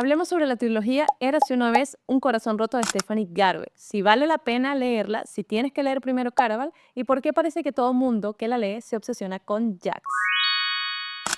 Hablemos sobre la trilogía Érase una vez un corazón roto de Stephanie Garber. Si vale la pena leerla, si tienes que leer primero Caraval y por qué parece que todo mundo que la lee se obsesiona con Jax.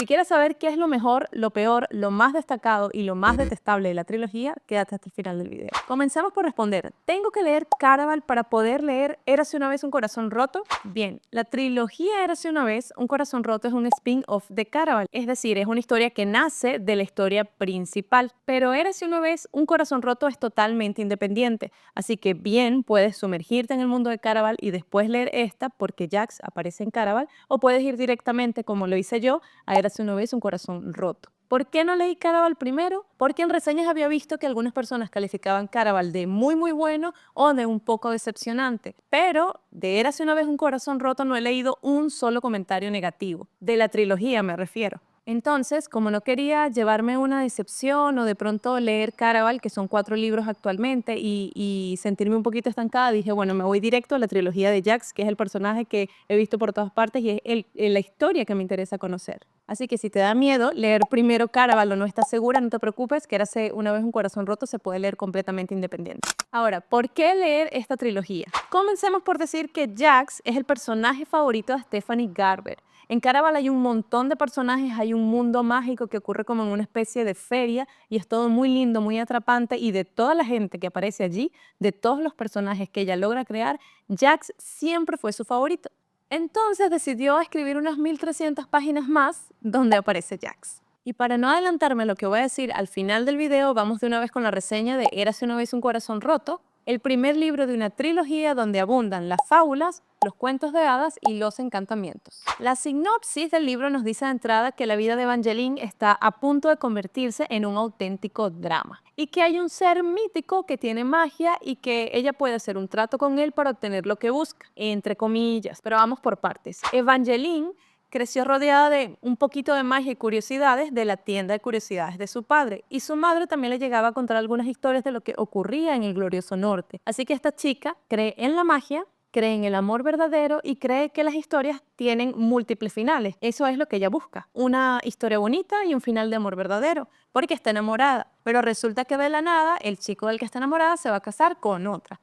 Si quieres saber qué es lo mejor, lo peor, lo más destacado y lo más detestable de la trilogía, quédate hasta el final del video. Comencemos por responder. ¿Tengo que leer Caraval para poder leer Érase una vez un corazón roto? Bien, la trilogía Érase una vez un corazón roto es un spin-off de Caraval, es decir, es una historia que nace de la historia principal. Pero Érase una vez un corazón roto es totalmente independiente, así que bien puedes sumergirte en el mundo de Caraval y después leer esta porque Jax aparece en Caraval, o puedes ir directamente, como lo hice yo, a Érase una vez un corazón roto. ¿Por qué no leí Caraval primero? Porque en reseñas había visto que algunas personas calificaban Caraval de muy bueno o de un poco decepcionante. Pero de Érase una vez un corazón roto no he leído un solo comentario negativo. De la trilogía me refiero. Entonces, como no quería llevarme una decepción o de pronto leer Caraval, que son 4 libros actualmente, y sentirme un poquito estancada, dije, bueno, me voy directo a la trilogía de Jax, que es el personaje que he visto por todas partes y es la historia que me interesa conocer. Así que si te da miedo leer primero Caraval o no estás segura, no te preocupes, que Érase una vez un corazón roto se puede leer completamente independiente. Ahora, ¿por qué leer esta trilogía? Comencemos por decir que Jax es el personaje favorito de Stephanie Garber. En Caraval hay un montón de personajes, hay un mundo mágico que ocurre como en una especie de feria y es todo muy lindo, muy atrapante, y de toda la gente que aparece allí, de todos los personajes que ella logra crear, Jax siempre fue su favorito. Entonces decidió escribir unas 1300 páginas más donde aparece Jax. Y para no adelantarme a lo que voy a decir al final del video, vamos de una vez con la reseña de Érase una vez un corazón roto, el primer libro de una trilogía donde abundan las fábulas, los cuentos de hadas y los encantamientos. La sinopsis del libro nos dice de entrada que la vida de Evangeline está a punto de convertirse en un auténtico drama y que hay un ser mítico que tiene magia y que ella puede hacer un trato con él para obtener lo que busca, entre comillas. Pero vamos por partes. Evangeline creció rodeada de un poquito de magia y curiosidades de la tienda de curiosidades de su padre, y su madre también le llegaba a contar algunas historias de lo que ocurría en el glorioso norte. Así que esta chica cree en la magia, cree en el amor verdadero y cree que las historias tienen múltiples finales. Eso es lo que ella busca, una historia bonita y un final de amor verdadero, porque está enamorada. Pero resulta que de la nada el chico del que está enamorada se va a casar con otra.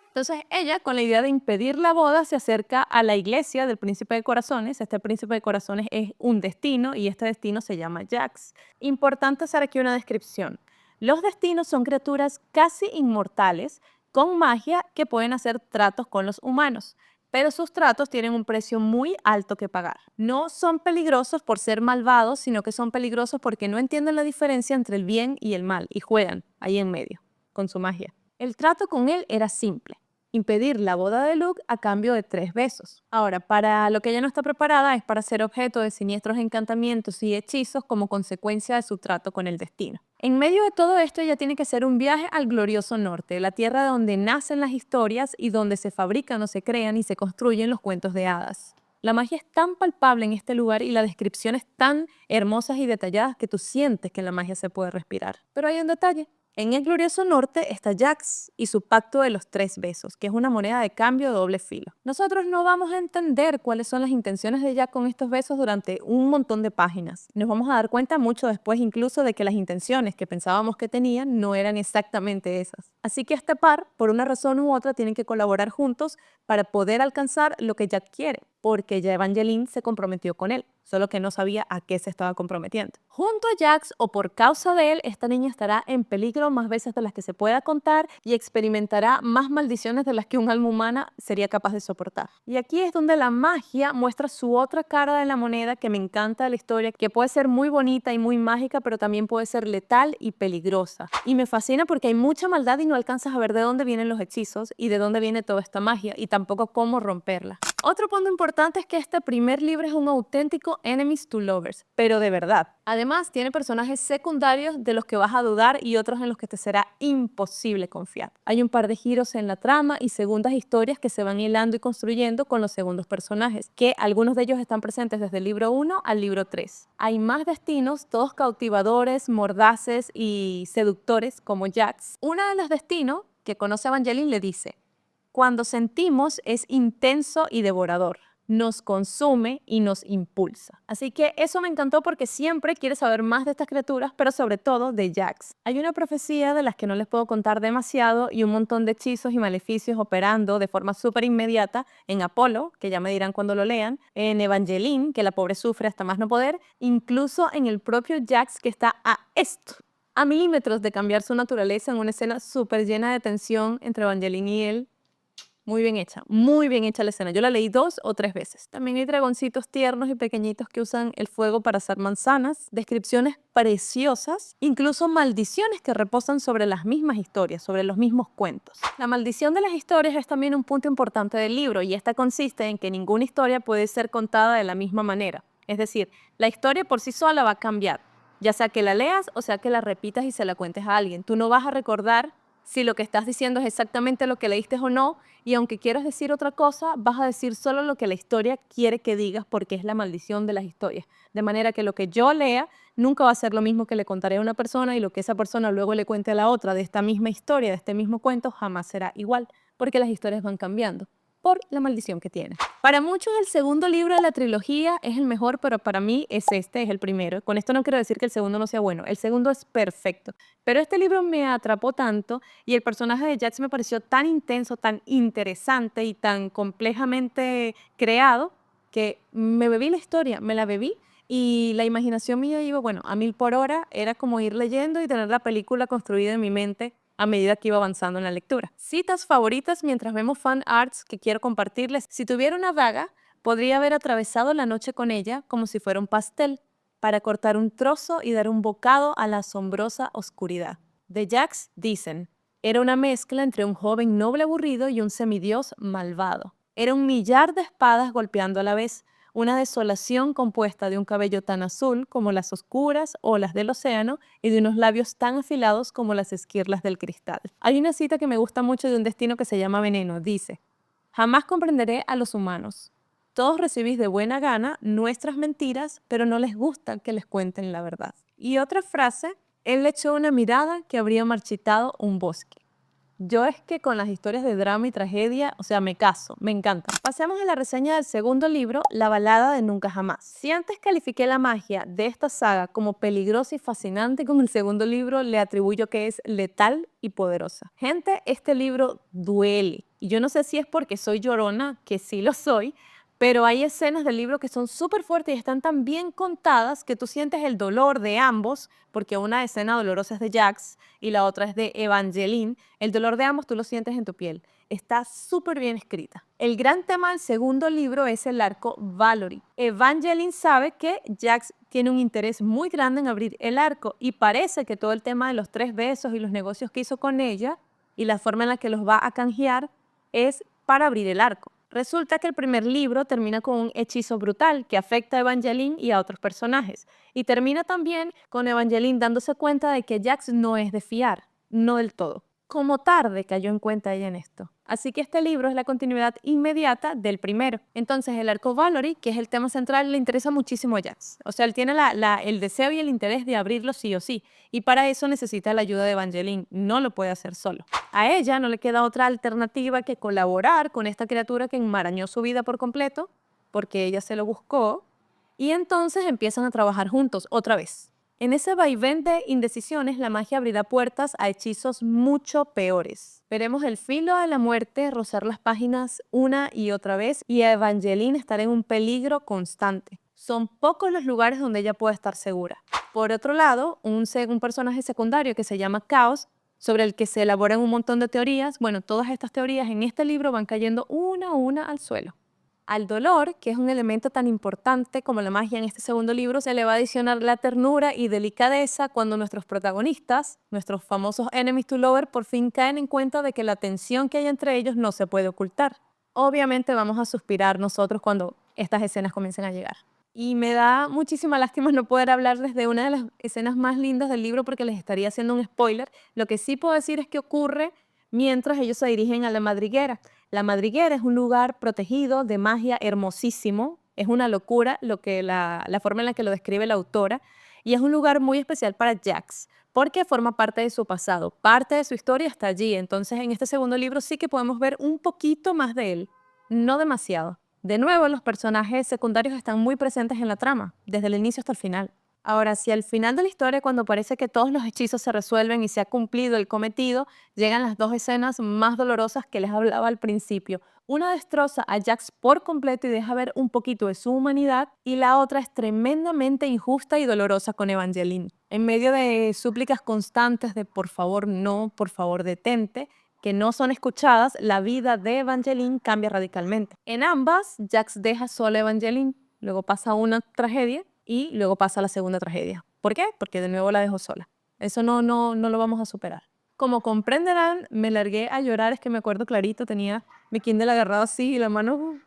Entonces ella, con la idea de impedir la boda, se acerca a la iglesia del Príncipe de Corazones. Este Príncipe de Corazones es un destino y este destino se llama Jax. Importante hacer aquí una descripción. Los destinos son criaturas casi inmortales con magia que pueden hacer tratos con los humanos, pero sus tratos tienen un precio muy alto que pagar. No son peligrosos por ser malvados, sino que son peligrosos porque no entienden la diferencia entre el bien y el mal y juegan ahí en medio con su magia. El trato con él era simple: impedir la boda de Luke a cambio de 3 besos. Ahora, para lo que ella no está preparada es para ser objeto de siniestros encantamientos y hechizos como consecuencia de su trato con el destino. En medio de todo esto, ella tiene que hacer un viaje al glorioso norte, la tierra donde nacen las historias y donde se fabrican o se crean y se construyen los cuentos de hadas. La magia es tan palpable en este lugar y las descripciones tan hermosas y detalladas que tú sientes que la magia se puede respirar. Pero hay un detalle. En el glorioso norte está Jax y su pacto de los 3 besos, que es una moneda de cambio de doble filo. Nosotros no vamos a entender cuáles son las intenciones de Jax con estos besos durante un montón de páginas. Nos vamos a dar cuenta mucho después incluso de que las intenciones que pensábamos que tenían no eran exactamente esas. Así que este par, por una razón u otra, tienen que colaborar juntos para poder alcanzar lo que Jax quiere, porque ya Evangeline se comprometió con él, solo que no sabía a qué se estaba comprometiendo. Junto a Jax, o por causa de él, esta niña estará en peligro más veces de las que se pueda contar y experimentará más maldiciones de las que un alma humana sería capaz de soportar. Y aquí es donde la magia muestra su otra cara de la moneda, que me encanta de la historia, que puede ser muy bonita y muy mágica, pero también puede ser letal y peligrosa. Y me fascina porque hay mucha maldad y no alcanzas a ver de dónde vienen los hechizos y de dónde viene toda esta magia, y tampoco cómo romperla. Otro punto importante es que este primer libro es un auténtico enemies to lovers, pero de verdad. Además, tiene personajes secundarios de los que vas a dudar y otros en los que te será imposible confiar. Hay un par de giros en la trama y segundas historias que se van hilando y construyendo con los segundos personajes, que algunos de ellos están presentes desde el libro 1 al libro 3. Hay más destinos, todos cautivadores, mordaces y seductores como Jax. Una de los destinos que conoce a Evangeline le dice: cuando sentimos es intenso y devorador. nos consume y nos impulsa. Así que eso me encantó porque siempre quieres saber más de estas criaturas, pero sobre todo de Jax. Hay una profecía de las que no les puedo contar demasiado y un montón de hechizos y maleficios operando de forma súper inmediata en Apolo, que ya me dirán cuando lo lean, en Evangeline, que la pobre sufre hasta más no poder, incluso en el propio Jax, que está a milímetros de cambiar su naturaleza en una escena súper llena de tensión entre Evangeline y él. Muy bien hecha la escena. Yo la leí 2 o 3 veces. También hay dragoncitos tiernos y pequeñitos que usan el fuego para hacer manzanas, descripciones preciosas, incluso maldiciones que reposan sobre las mismas historias, sobre los mismos cuentos. La maldición de las historias es también un punto importante del libro y esta consiste en que ninguna historia puede ser contada de la misma manera. Es decir, la historia por sí sola va a cambiar, ya sea que la leas o sea que la repitas y se la cuentes a alguien. Tú no vas a recordar si lo que estás diciendo es exactamente lo que leíste o no, y aunque quieras decir otra cosa, vas a decir solo lo que la historia quiere que digas porque es la maldición de las historias. De manera que lo que yo lea nunca va a ser lo mismo que le contaré a una persona y lo que esa persona luego le cuente a la otra de esta misma historia, de este mismo cuento, jamás será igual, porque las historias van cambiando por la maldición que tiene. Para muchos el segundo libro de la trilogía es el mejor, pero para mí es el primero. Con esto no quiero decir que el segundo no sea bueno, el segundo es perfecto. Pero este libro me atrapó tanto y el personaje de Jax me pareció tan intenso, tan interesante y tan complejamente creado que me bebí la historia, me la bebí y la imaginación mía iba, bueno, a 1000 por hora, era como ir leyendo y tener la película construida en mi mente a medida que iba avanzando en la lectura. Citas favoritas mientras vemos fan arts que quiero compartirles. Si tuviera una daga, podría haber atravesado la noche con ella como si fuera un pastel, para cortar un trozo y dar un bocado a la asombrosa oscuridad. De Jax dicen, era una mezcla entre un joven noble aburrido y un semidios malvado. Era un millar de espadas golpeando a la vez, una desolación compuesta de un cabello tan azul como las oscuras olas del océano y de unos labios tan afilados como las esquirlas del cristal. Hay una cita que me gusta mucho de un destino que se llama Veneno. Dice, jamás comprenderé a los humanos. Todos recibís de buena gana nuestras mentiras, pero no les gusta que les cuenten la verdad. Y otra frase, él le echó una mirada que habría marchitado un bosque. Yo es que con las historias de drama y tragedia, o sea, me caso, me encanta. Pasemos a la reseña del segundo libro, La balada de Nunca Jamás. Si antes califiqué la magia de esta saga como peligrosa y fascinante, con el segundo libro le atribuyo que es letal y poderosa. Gente, este libro duele. Y yo no sé si es porque soy llorona, que sí lo soy, pero hay escenas del libro que son súper fuertes y están tan bien contadas que tú sientes el dolor de ambos, porque una escena dolorosa es de Jax y la otra es de Evangeline. El dolor de ambos tú lo sientes en tu piel. Está súper bien escrita. El gran tema del segundo libro es el arco Valory. Evangeline sabe que Jax tiene un interés muy grande en abrir el arco y parece que todo el tema de los 3 besos y los negocios que hizo con ella y la forma en la que los va a canjear es para abrir el arco. Resulta que el primer libro termina con un hechizo brutal que afecta a Evangeline y a otros personajes. Y termina también con Evangeline dándose cuenta de que Jax no es de fiar, no del todo. Como tarde cayó en cuenta ella en esto. Así que este libro es la continuidad inmediata del primero. Entonces el arco Valory, que es el tema central, le interesa muchísimo a Jax. O sea, él tiene el deseo y el interés de abrirlo sí o sí. Y para eso necesita la ayuda de Evangeline. No lo puede hacer solo. A ella no le queda otra alternativa que colaborar con esta criatura que enmarañó su vida por completo, porque ella se lo buscó, y entonces empiezan a trabajar juntos otra vez. En ese vaivén de indecisiones, la magia abrirá puertas a hechizos mucho peores. Veremos el filo de la muerte rozar las páginas una y otra vez y a Evangeline estar en un peligro constante. Son pocos los lugares donde ella puede estar segura. Por otro lado, un personaje secundario que se llama Caos, sobre el que se elaboran un montón de teorías, bueno, todas estas teorías en este libro van cayendo una a una al suelo. Al dolor, que es un elemento tan importante como la magia en este segundo libro, se le va a adicionar la ternura y delicadeza cuando nuestros protagonistas, nuestros famosos enemies to lover, por fin caen en cuenta de que la tensión que hay entre ellos no se puede ocultar. Obviamente vamos a suspirar nosotros cuando estas escenas comiencen a llegar. Y me da muchísima lástima no poder hablarles de una de las escenas más lindas del libro porque les estaría haciendo un spoiler. Lo que sí puedo decir es que ocurre mientras ellos se dirigen a la madriguera. La madriguera es un lugar protegido de magia hermosísimo. Es una locura la forma en la que lo describe la autora. Y es un lugar muy especial para Jax, porque forma parte de su pasado. Parte de su historia está allí. Entonces, en este segundo libro sí que podemos ver un poquito más de él. No demasiado. De nuevo, los personajes secundarios están muy presentes en la trama, desde el inicio hasta el final. Ahora, si al final de la historia, cuando parece que todos los hechizos se resuelven y se ha cumplido el cometido, llegan las dos escenas más dolorosas que les hablaba al principio. Una destroza a Jax por completo y deja ver un poquito de su humanidad, y la otra es tremendamente injusta y dolorosa con Evangeline. En medio de súplicas constantes de por favor no, por favor detente, que no son escuchadas, la vida de Evangeline cambia radicalmente. En ambas, Jax deja sola a Evangeline, luego pasa una tragedia y luego pasa la segunda tragedia. ¿Por qué? Porque de nuevo la dejó sola. Eso no lo vamos a superar. Como comprenderán, me largué a llorar, es que me acuerdo clarito, tenía mi Kindle agarrado así y la mano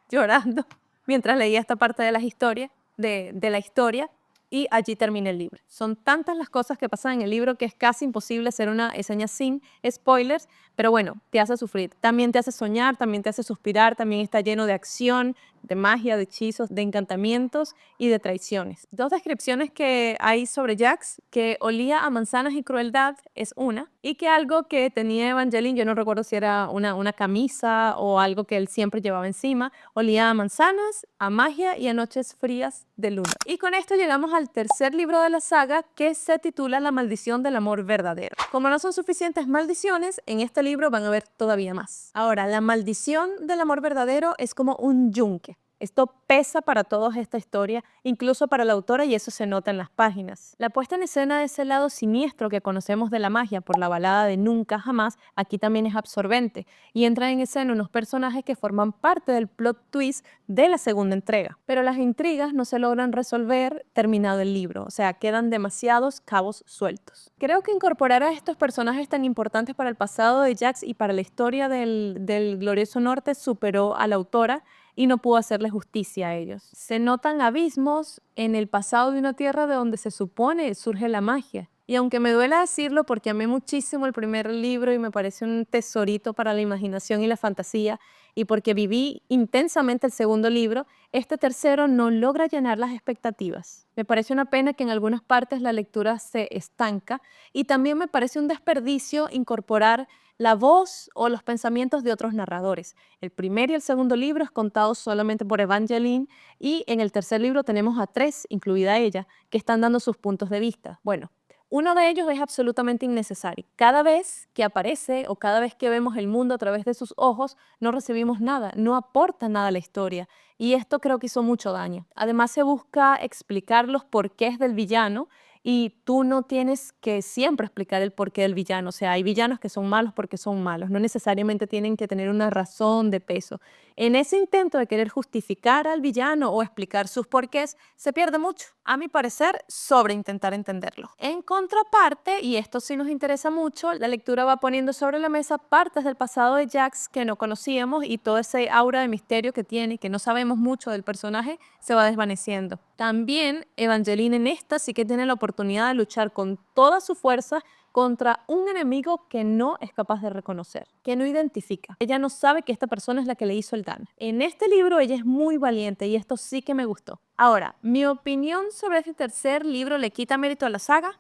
llorando mientras leía esta parte de las historias, de la historia, y allí terminé el libro. Son tantas las cosas que pasan en el libro que es casi imposible hacer una reseña sin spoilers, pero bueno, te hace sufrir. También te hace soñar, también te hace suspirar, también está lleno de acción, de magia, de hechizos, de encantamientos y de traiciones. Dos descripciones que hay sobre Jax: que olía a manzanas y crueldad es una, y que algo que tenía Evangeline, yo no recuerdo si era una camisa o algo que él siempre llevaba encima, olía a manzanas, a magia y a noches frías de luna. Y con esto llegamos al tercer libro de la saga, que se titula La maldición del amor verdadero. Como no son suficientes maldiciones, en este libro van a haber todavía más. Ahora, la maldición del amor verdadero es como un yunque. Esto pesa para toda esta historia, incluso para la autora, y eso se nota en las páginas. La puesta en escena de ese lado siniestro que conocemos de la magia por la balada de Nunca Jamás, aquí también es absorbente, y entran en escena unos personajes que forman parte del plot twist de la segunda entrega. Pero las intrigas no se logran resolver terminado el libro, o sea, quedan demasiados cabos sueltos. Creo que incorporar a estos personajes tan importantes para el pasado de Jax y para la historia del glorioso norte superó a la autora y no pudo hacerle justicia a ellos. Se notan abismos en el pasado de una tierra de donde se supone surge la magia. Y aunque me duela decirlo porque amé muchísimo el primer libro y me parece un tesorito para la imaginación y la fantasía, y porque viví intensamente el segundo libro, este tercero no logra llenar las expectativas. Me parece una pena que en algunas partes la lectura se estanca, y también me parece un desperdicio incorporar la voz o los pensamientos de otros narradores. El primer y el segundo libro es contado solamente por Evangeline, y en el tercer libro tenemos a tres, incluida ella, que están dando sus puntos de vista. Bueno, uno de ellos es absolutamente innecesario. Cada vez que aparece o cada vez que vemos el mundo a través de sus ojos, no recibimos nada, no aporta nada a la historia. Y esto creo que hizo mucho daño. Además, se busca explicar los porqués del villano, y tú no tienes que siempre explicar el porqué del villano. O sea, hay villanos que son malos porque son malos. No necesariamente tienen que tener una razón de peso. En ese intento de querer justificar al villano o explicar sus porqués, se pierde mucho, a mi parecer, sobre intentar entenderlo. En contraparte, y esto sí nos interesa mucho, la lectura va poniendo sobre la mesa partes del pasado de Jax que no conocíamos, y todo ese aura de misterio que tiene y que no sabemos mucho del personaje se va desvaneciendo. También Evangeline en esta sí que tiene la oportunidad de luchar con toda su fuerza contra un enemigo que no es capaz de reconocer, que no identifica. Ella no sabe que esta persona es la que le hizo el daño. En este libro ella es muy valiente y esto sí que me gustó. Ahora, mi opinión sobre este tercer libro le quita mérito a la saga.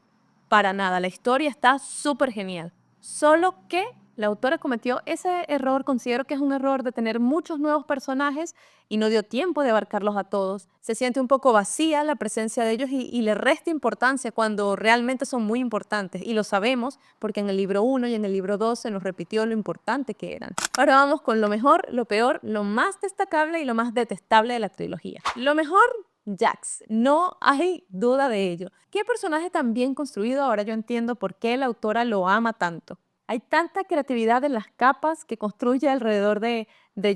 Para nada, la historia está súper genial. Solo que la autora cometió ese error, considero que es un error de tener muchos nuevos personajes y no dio tiempo de abarcarlos a todos. Se siente un poco vacía la presencia de ellos y le resta importancia cuando realmente son muy importantes. Y lo sabemos porque en el libro 1 y en el libro 2 se nos repitió lo importante que eran. Ahora vamos con lo mejor, lo peor, lo más destacable y lo más detestable de la trilogía. Lo mejor, Jax, no hay duda de ello. ¿Qué personaje tan bien construido? Ahora yo entiendo por qué la autora lo ama tanto. Hay tanta creatividad en las capas que construye alrededor de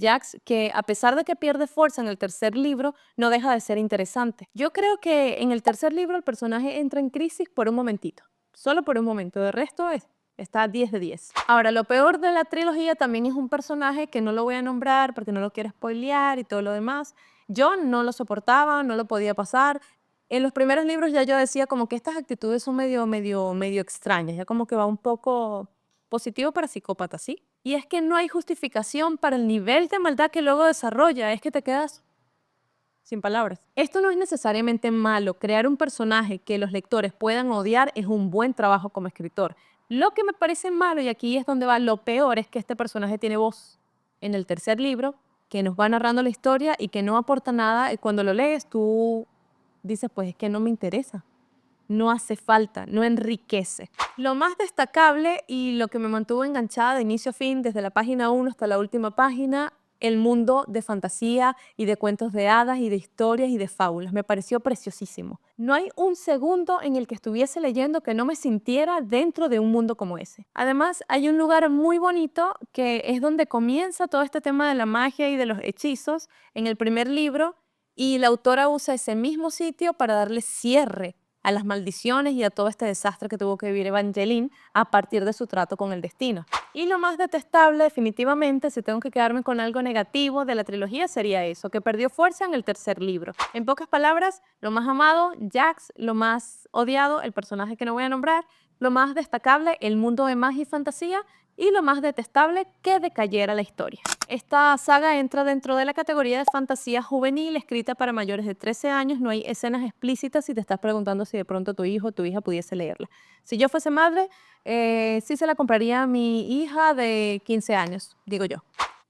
Jax, que a pesar de que pierde fuerza en el tercer libro, no deja de ser interesante. Yo creo que en el tercer libro el personaje entra en crisis por un momentito, solo por un momento, de resto está 10 de 10. Ahora, lo peor de la trilogía también es un personaje que no lo voy a nombrar porque no lo quiero spoilear y todo lo demás. Yo no lo soportaba, no lo podía pasar. En los primeros libros ya yo decía como que estas actitudes son medio extrañas, ya como que va un poco positivo para psicópata, ¿sí? Y es que no hay justificación para el nivel de maldad que luego desarrolla, es que te quedas sin palabras. Esto no es necesariamente malo. Crear un personaje que los lectores puedan odiar es un buen trabajo como escritor. Lo que me parece malo, y aquí es donde va lo peor, es que este personaje tiene voz. En el tercer libro que nos va narrando la historia y que no aporta nada, y cuando lo lees tú dices, pues es que no me interesa, no hace falta, no enriquece. Lo más destacable y lo que me mantuvo enganchada de inicio a fin, desde la página 1 hasta la última página, el mundo de fantasía y de cuentos de hadas y de historias y de fábulas. Me pareció preciosísimo. No hay un segundo en el que estuviese leyendo que no me sintiera dentro de un mundo como ese. Además, hay un lugar muy bonito que es donde comienza todo este tema de la magia y de los hechizos en el primer libro, y la autora usa ese mismo sitio para darle cierre a las maldiciones y a todo este desastre que tuvo que vivir Evangeline a partir de su trato con el destino. Y lo más detestable, definitivamente, si tengo que quedarme con algo negativo de la trilogía, sería eso, que perdió fuerza en el tercer libro. En pocas palabras, lo más amado, Jax; lo más odiado, el personaje que no voy a nombrar; lo más destacable, el mundo de magia y fantasía; y lo más detestable, que decayera la historia. Esta saga entra dentro de la categoría de fantasía juvenil, escrita para mayores de 13 años. No hay escenas explícitas si te estás preguntando si de pronto tu hijo o tu hija pudiese leerla. Si yo fuese madre, sí se la compraría a mi hija de 15 años, digo yo.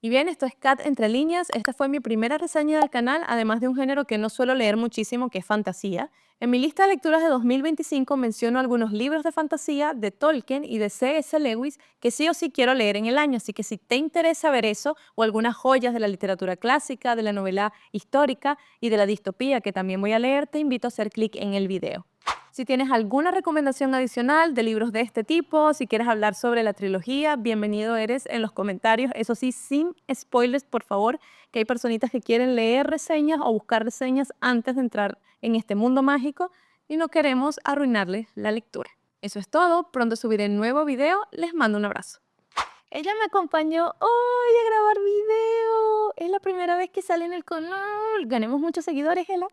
Y bien, esto es Kat Entre Líneas. Esta fue mi primera reseña del canal, además de un género que no suelo leer muchísimo, que es fantasía. En mi lista de lecturas de 2025 menciono algunos libros de fantasía de Tolkien y de C.S. Lewis que sí o sí quiero leer en el año, así que si te interesa ver eso, o algunas joyas de la literatura clásica, de la novela histórica y de la distopía que también voy a leer, te invito a hacer clic en el video. Si tienes alguna recomendación adicional de libros de este tipo, si quieres hablar sobre la trilogía, bienvenido eres en los comentarios. Eso sí, sin spoilers, por favor, que hay personitas que quieren leer reseñas o buscar reseñas antes de entrar en este mundo mágico y no queremos arruinarles la lectura. Eso es todo, pronto subiré un nuevo video, les mando un abrazo. Ella me acompañó hoy a grabar video, es la primera vez que sale en el canal. Ganemos muchos seguidores, Ela.